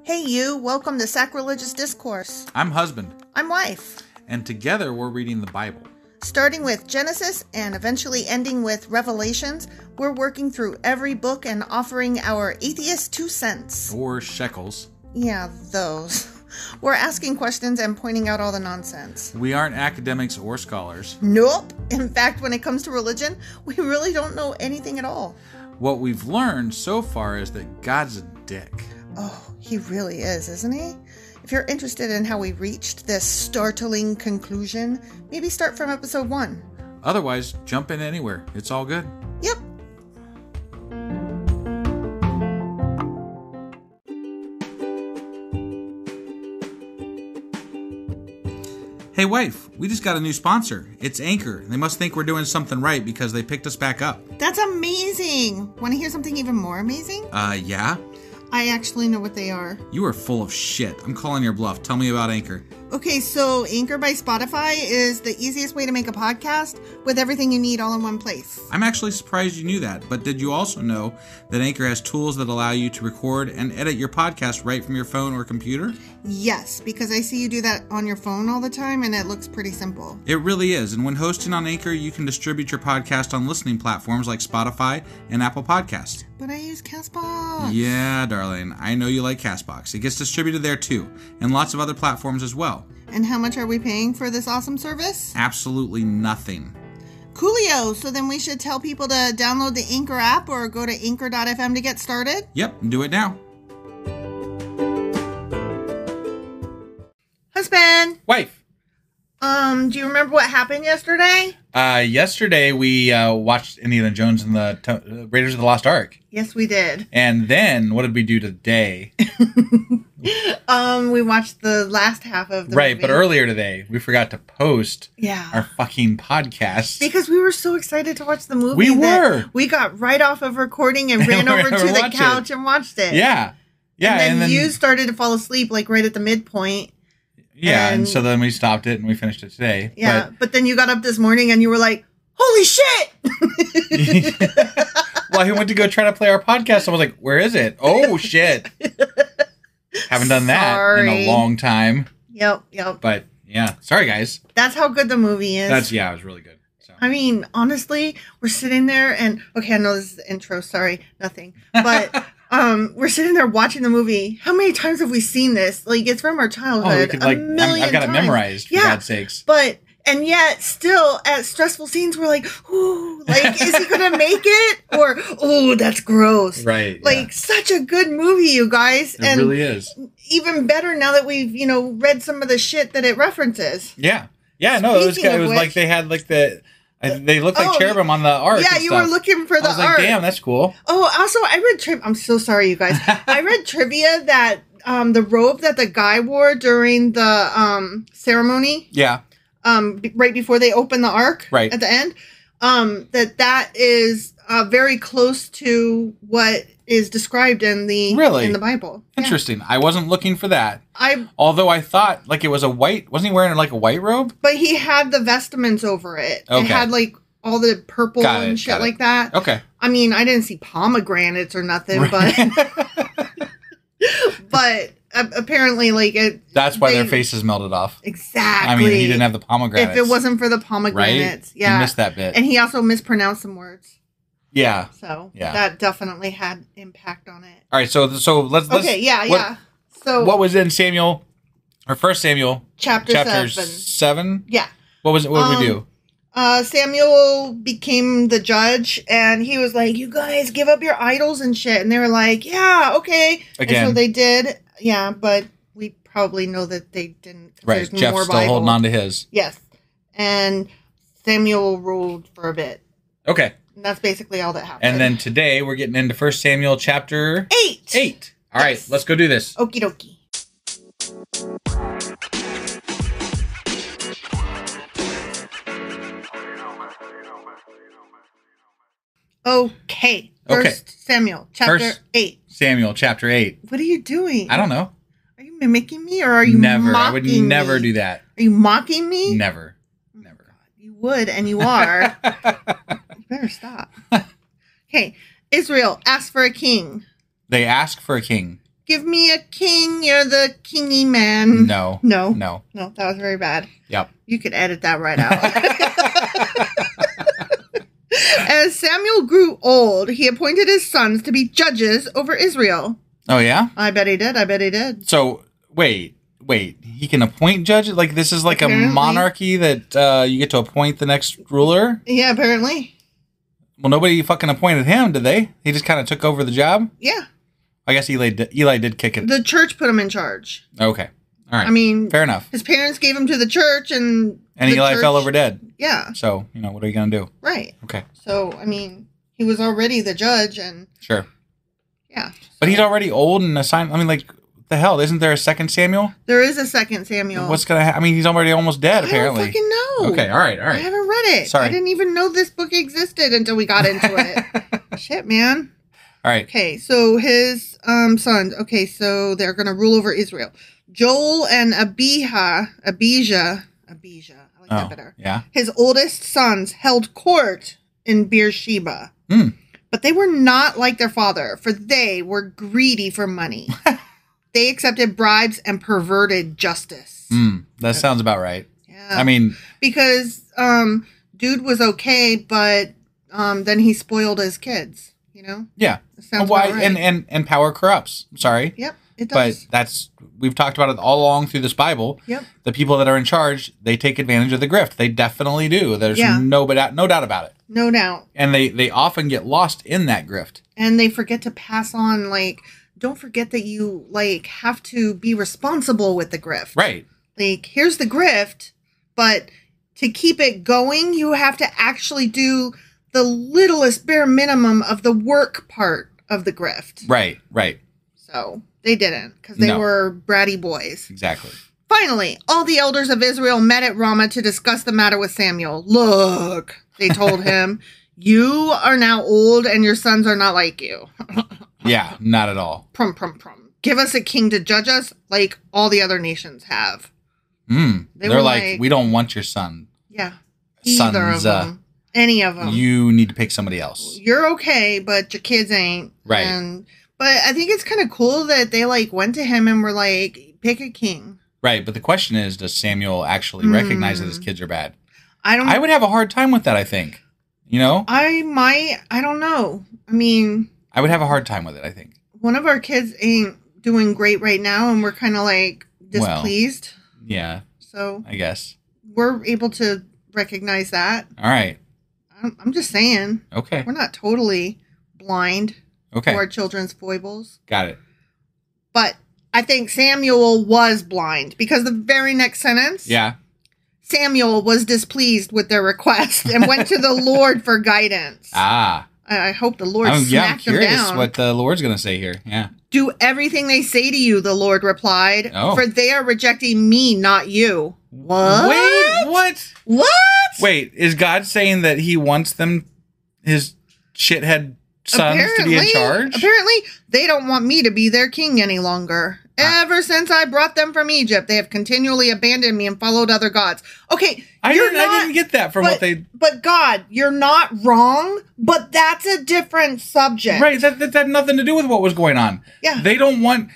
Hey you, welcome to Sacrilegious Discourse. I'm husband. I'm wife. And together we're reading the Bible. Starting with Genesis and eventually ending with Revelations, we're working through every book and offering our atheist 2 cents. Or shekels. Yeah, those. We're asking questions and pointing out all the nonsense. We aren't academics or scholars. Nope. In fact, when it comes to religion, we really don't know anything at all. What we've learned so far is that God's a dick. Oh, he really is, isn't he? If you're interested in how we reached this startling conclusion, maybe start from episode 1. Otherwise, jump in anywhere. It's all good. Yep. Hey wife, we just got a new sponsor. It's Anchor. They must think we're doing something right because they picked us back up. That's amazing. Want to hear something even more amazing? Yeah? I actually know what they are. You are full of shit. I'm calling your bluff. Tell me about Anchor. Okay, so Anchor by Spotify is the easiest way to make a podcast with everything you need all in one place. I'm actually surprised you knew that, but did you also know that Anchor has tools that allow you to record and edit your podcast right from your phone or computer? Yes, because I see you do that on your phone all the time and it looks pretty simple. It really is, and when hosting on Anchor, you can distribute your podcast on listening platforms like Spotify and Apple Podcasts. But I use CastBox. Yeah, darling, I know you like CastBox. It gets distributed there too, and lots of other platforms as well. And how much are we paying for this awesome service? Absolutely nothing. Coolio, so then we should tell people to download the Anchor app or go to anchor.fm to get started? Yep, do it now. Husband! Wife! Do you remember what happened yesterday? Yesterday we watched Indiana Jones and the Raiders of the Lost Ark. Yes, we did. And then, what did we do today? We watched the last half of the Right, movie. but earlier today, we forgot to post our fucking podcast. Because we were so excited to watch the movie. We were. We got right off of recording and ran over to the couch and watched it. Yeah. Yeah. And then you started to fall asleep like right at the midpoint. Yeah, and so then we stopped it and we finished it today. Yeah, but then you got up this morning and you were like, holy shit! Well, I went to go try to play our podcast. I was like, where is it? Oh, shit. Haven't done that in a long time. Yep. But, yeah. Sorry, guys. That's how good the movie is. It was really good. So. I mean, honestly, we're sitting there and, okay, I know this is the intro. Sorry, nothing. But... we're sitting there watching the movie. How many times have we seen this? Like, it's from our childhood. I've got it memorized, for God's sakes. And yet, still, at stressful scenes, we're like, ooh, like, is he going to make it? Or, ooh, that's gross. Right. Like, such a good movie, you guys. It really is. Even better now that we've, read some of the shit that it references. Yeah. Yeah, no, it was like they had, like, they looked like cherubim on the ark. Yeah, you were looking for the ark. I was like, damn, that's cool. Oh, also, I read trivia. I'm so sorry, you guys. I read trivia that the robe that the guy wore during the ceremony. Yeah. Right before they open the ark. Right. At the end. That is very close to what is described in the Bible. Interesting. Yeah. I wasn't looking for that. Although I thought like it was wasn't he wearing like a white robe? But he had the vestments over it. Okay. It had like all the purple and shit like that. Okay. I mean, I didn't see pomegranates or nothing, but apparently like it. That's why their faces melted off. Exactly. I mean, he didn't have the pomegranates. If it wasn't for the pomegranates. Right? Yeah. You missed that bit. And he also mispronounced some words. Yeah. So that definitely had impact on it. All right, so let's okay, yeah. So what was in Samuel or 1 Samuel chapter 7? Yeah. What was it? What did we do? Samuel became the judge, and he was like, "You guys give up your idols and shit," and they were like, "Yeah, okay." Again. And so they did. Yeah, but we probably know that they didn't. Right. Jeff's still holding on to his. Yes, and Samuel ruled for a bit. Okay. And that's basically all that happened. And then today we're getting into 1 Samuel chapter 8. All right, let's go do this. Okie dokie. Okay. First Samuel chapter 8. Samuel chapter 8. What are you doing? I don't know. Are you mimicking me or are you mocking me? I would never do that. Are you mocking me? Never. You would, and you are. You better stop. Okay. Israel asked for a king. They ask for a king. give me a king. You're the kingy man. No. That was very bad. Yep. You could edit that right out. As Samuel grew old, he appointed his sons to be judges over Israel. Oh, yeah? I bet he did. So, wait. He can appoint judges? Like, this is like Apparently. a monarchy that you get to appoint the next ruler? Yeah, apparently. Well, nobody fucking appointed him, did they? He just kind of took over the job? Yeah. I guess Eli did kick it. The church put him in charge. Okay. All right. I mean, fair enough. His parents gave him to the church, and Eli fell over dead. Yeah. So, what are you going to do? Right. Okay. So, I mean, he was already the judge, and... Sure. Yeah. But he's already old and assigned... I mean, like, what the hell? Isn't there a second Samuel? There is a second Samuel. What's going to happen? I mean, he's already almost dead, apparently. I don't fucking know. Okay, all right. I haven't read it. Sorry. I didn't even know this book existed until we got into it. Shit, man. All right. Okay, so his sons. Okay, so they're going to rule over Israel. Joel and Abijah. I like that better. Yeah. His oldest sons held court in Beersheba. But they were not like their father, for they were greedy for money. They accepted bribes and perverted justice. That sounds about right. Yeah. I mean... Because dude was okay, but then he spoiled his kids, Yeah. Sounds about right. And power corrupts. I'm sorry. Yep, it does. But we've talked about it all along through this Bible. Yep. The people that are in charge, they take advantage of the grift. They definitely do. There's no doubt about it. No doubt. And they often get lost in that grift. And they forget to pass on, don't forget that you, have to be responsible with the grift. Right. Here's the grift, but to keep it going, you have to actually do the littlest bare minimum of the work part of the grift. Right. So they didn't, because they were bratty boys. Exactly. Finally, all the elders of Israel met at Ramah to discuss the matter with Samuel. Look, they told him, you are now old and your sons are not like you. Yeah, not at all. Prum. Give us a king to judge us like all the other nations have. They're like, we don't want your son. Yeah. Sons. Either of them. Any of them. You need to pick somebody else. You're okay, but your kids ain't. Right. But I think it's kind of cool that they went to him and were like, pick a king. Right, but the question is, does Samuel actually recognize that his kids are bad? I would have a hard time with that, I think. I don't know. I mean... I would have a hard time with it, I think. One of our kids ain't doing great right now, and we're kind of displeased. Well, yeah. So... I guess. We're able to recognize that. All right. I'm just saying. Okay. We're not totally blind to our children's foibles. Got it. But I think Samuel was blind, because the very next sentence... Yeah. Samuel was displeased with their request and went to the Lord for guidance. Ah. I hope the Lord smacked them down. I'm curious what the Lord's going to say here. Yeah. Do everything they say to you, the Lord replied. Oh. For they are rejecting me, not you. What? Wait, what? What? Wait, is God saying that he wants them, his shithead sons, to be in charge? Apparently, they don't want me to be their king any longer. Ever since I brought them from Egypt, they have continually abandoned me and followed other gods. Okay, I didn't get that from what they... But God, you're not wrong, but that's a different subject. Right, that had nothing to do with what was going on. Yeah. They don't want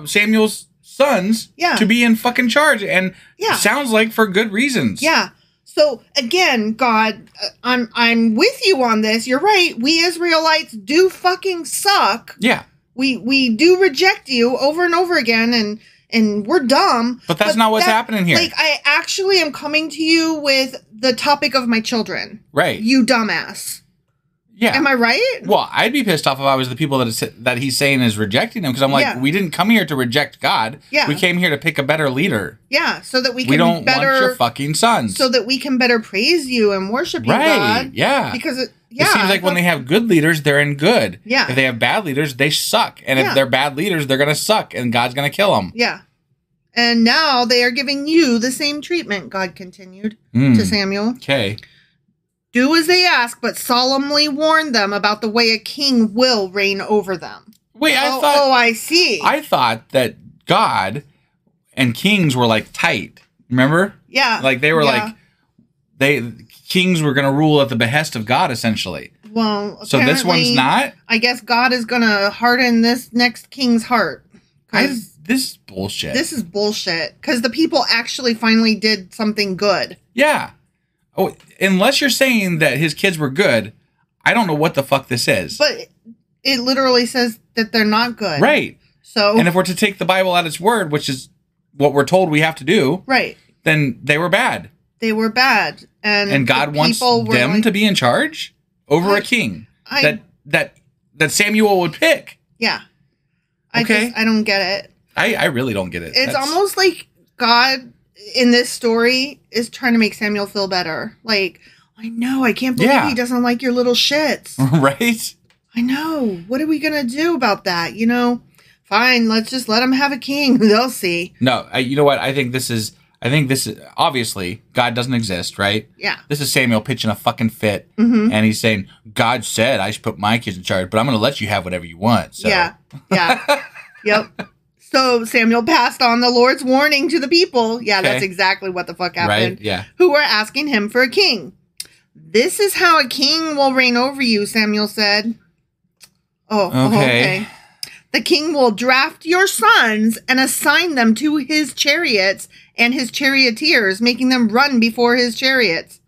Samuel's sons to be in fucking charge, and sounds like for good reasons. Yeah. So, again, God, I'm with you on this. You're right. We Israelites do fucking suck. Yeah. We do reject you over and over again, and we're dumb. But that's not what's happening here. I actually am coming to you with the topic of my children. Right. You dumbass. Yeah. Am I right? Well, I'd be pissed off if I was the people that he's saying is rejecting him, because I'm like, we didn't come here to reject God. Yeah. We came here to pick a better leader. Yeah, so that we don't want your fucking sons. So that we can better praise you and worship you, God. Yeah. Because it seems like when they have good leaders, they're in good. Yeah. If they have bad leaders, they suck. And if they're bad leaders, they're going to suck, and God's going to kill them. Yeah. And now they are giving you the same treatment, God continued to Samuel. Okay. Do as they ask, but solemnly warn them about the way a king will reign over them. Wait, I see. I thought that God and kings were tight. Remember? Yeah. They were kings were going to rule at the behest of God, essentially. Well, so this one's not? I guess God is going to harden this next king's heart. This is bullshit. This is bullshit. Because the people actually finally did something good. Yeah. Oh, unless you're saying that his kids were good, I don't know what the fuck this is. But it literally says that they're not good. Right. So, and if we're to take the Bible at its word, which is what we're told we have to do, right, then they were bad. They were bad. And God wants them to be in charge over a king that Samuel would pick. Yeah. Okay. I don't get it. I really don't get it. It's almost like God in this story is trying to make Samuel feel better. Like, I know, I can't believe he doesn't like your little shits. Right? I know. What are we going to do about that? You know, fine, let's just let him have a king. They'll see. No, you know what? I think this is obviously God doesn't exist, right? Yeah. This is Samuel pitching a fucking fit, and he's saying, God said I should put my kids in charge, but I'm going to let you have whatever you want. So. Yeah. Yep. So Samuel passed on the Lord's warning to the people. Yeah, that's exactly what the fuck happened. Right? Yeah. Who were asking him for a king. This is how a king will reign over you, Samuel said. Oh, okay. The king will draft your sons and assign them to his chariots and his charioteers, making them run before his chariots.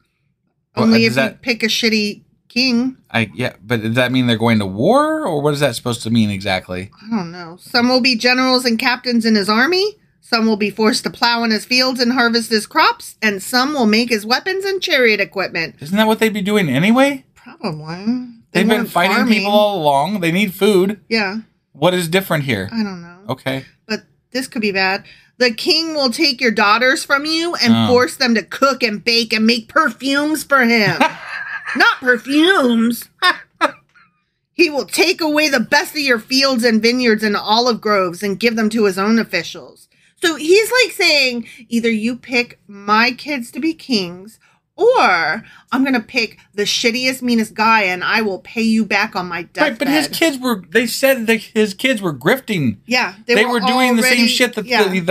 Only if you pick a shitty king. But does that mean they're going to war, or what is that supposed to mean exactly? I don't know. Some will be generals and captains in his army. Some will be forced to plow in his fields and harvest his crops. And some will make his weapons and chariot equipment. Isn't that what they'd be doing anyway? Probably. They've been fighting people all along. They need food. Yeah. What is different here? I don't know. Okay. But this could be bad. The king will take your daughters from you and force them to cook and bake and make perfumes for him. Not perfumes. He will take away the best of your fields and vineyards and olive groves and give them to his own officials. So he's like saying, either you pick my kids to be kings, or I'm going to pick the shittiest, meanest guy and I will pay you back on my deathbed. Right, but they said that his kids were grifting. Yeah. They were doing the same shit that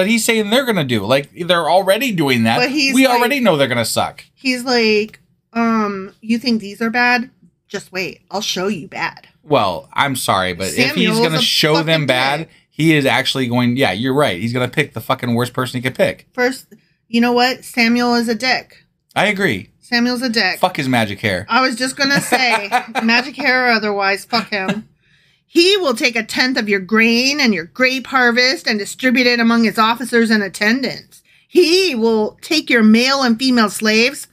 he's saying they're going to do. Like, they're already doing that. But we already know they're going to suck. He's like, you think these are bad? Just wait. I'll show you bad. Well, I'm sorry, but if he's going to show them bad, he is actually going, yeah, you're right. He's going to pick the fucking worst person he could pick. First, you know what? Samuel is a dick. I agree. Samuel's a dick. Fuck his magic hair. I was just going to say, magic hair or otherwise, fuck him. He will take 1/10 of your grain and your grape harvest and distribute it among his officers and attendants. He will take your male and female slaves.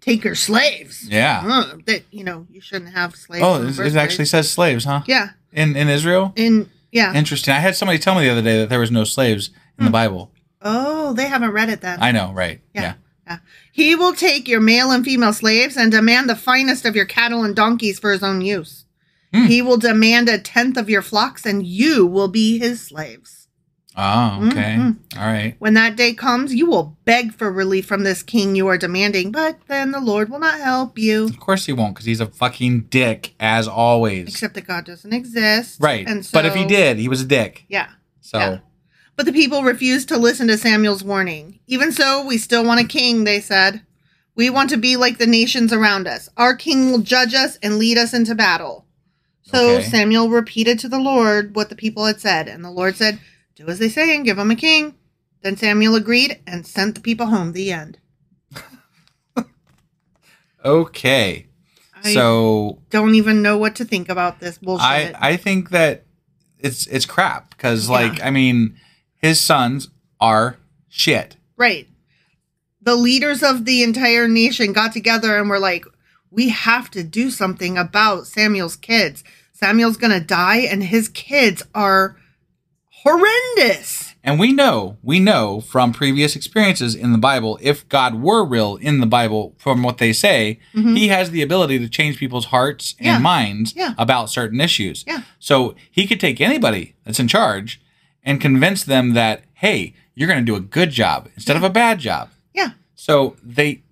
Take your slaves. Yeah. That, you shouldn't have slaves. Oh, it actually says slaves, huh? Yeah. In Israel? Yeah. Interesting. I had somebody tell me the other day that there was no slaves in the Bible. Oh, they haven't read it then. I know, right. Yeah. He will take your male and female slaves and demand the finest of your cattle and donkeys for his own use. He will demand 1/10 of your flocks and you will be his slaves. Oh, okay. All right. When that day comes, you will beg for relief from this king you are demanding, but then the Lord will not help you. Of course he won't, because he's a fucking dick, as always. Except that God doesn't exist. Right. And so, but if he did, he was a dick. Yeah. So. Yeah. But the people refused to listen to Samuel's warning. Even so, we still want a king, they said. We want to be like the nations around us. Our king will judge us and lead us into battle. So Samuel repeated to the Lord what the people had said, and the Lord said, do as they say and give them a king. Then Samuel agreed and sent the people home. The end. Okay. So don't even know what to think about this bullshit. I think that it's crap because his sons are shit. Right. The leaders of the entire nation got together and were like, we have to do something about Samuel's kids. Samuel's going to die and his kids are horrendous. And we know from previous experiences in the Bible, if God were real in the Bible, from what they say, he has the ability to change people's hearts and minds about certain issues. Yeah. So he could take anybody that's in charge and convince them that, hey, you're going to do a good job instead of a bad job. Yeah. So they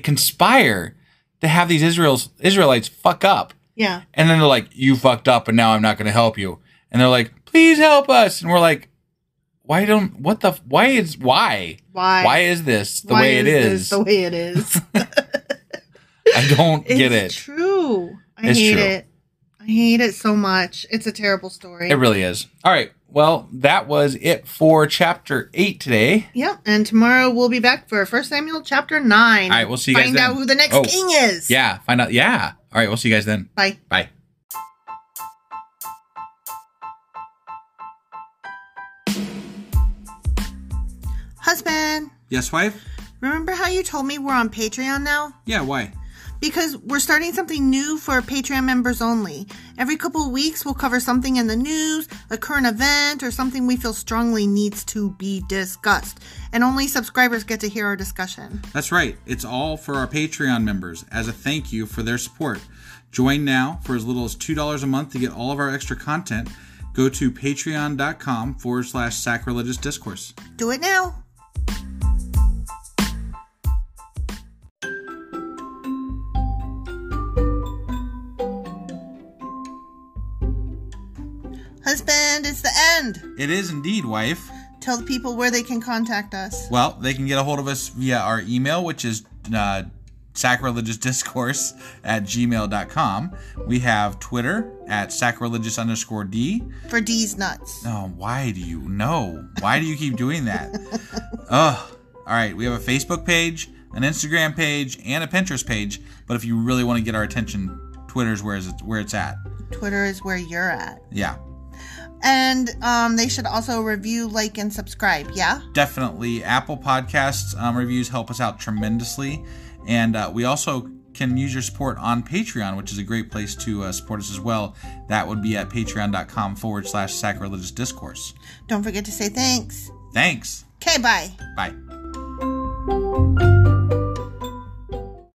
conspire to have these Israelites fuck up. Yeah. And then they're like, you fucked up and now I'm not going to help you. And they're like, please help us. And we're like, why is this the way it is? The way it is. I don't get it. It's true. true. I hate it. I hate it so much. It's a terrible story. It really is. All right. Well, that was it for chapter 8 today. Yep. And tomorrow we'll be back for 1 Samuel chapter 9. All right. We'll see you guys then. Find out who the next king is. Yeah. Find out. Yeah. All right. We'll see you guys then. Bye. Bye. Husband. Yes, wife? Remember how you told me we're on Patreon now? Yeah, why? Because we're starting something new for Patreon members only. Every couple of weeks, we'll cover something in the news, a current event, or something we feel strongly needs to be discussed. And only subscribers get to hear our discussion. That's right. It's all for our Patreon members as a thank you for their support. Join now for as little as $2 a month to get all of our extra content. Go to patreon.com/sacrilegious discourse. Do it now. Husband, it's the end. It is indeed, wife. Tell the people where they can contact us. Well, they can get a hold of us via our email, which is sacrilegiousdiscourse@gmail.com. We have Twitter at sacrilegious_D. For D's nuts. Oh, why do you know? Why do you keep doing that? Ugh. All right, we have a Facebook page, an Instagram page, and a Pinterest page. But if you really want to get our attention, Twitter's where it's at. Twitter is where you're at. Yeah. And they should also review, like, and subscribe, yeah? Definitely. Apple Podcasts reviews help us out tremendously. And we also can use your support on Patreon, which is a great place to support us as well. That would be at patreon.com/sacrilegious discourse. Don't forget to say thanks. Thanks. Okay, bye. Bye.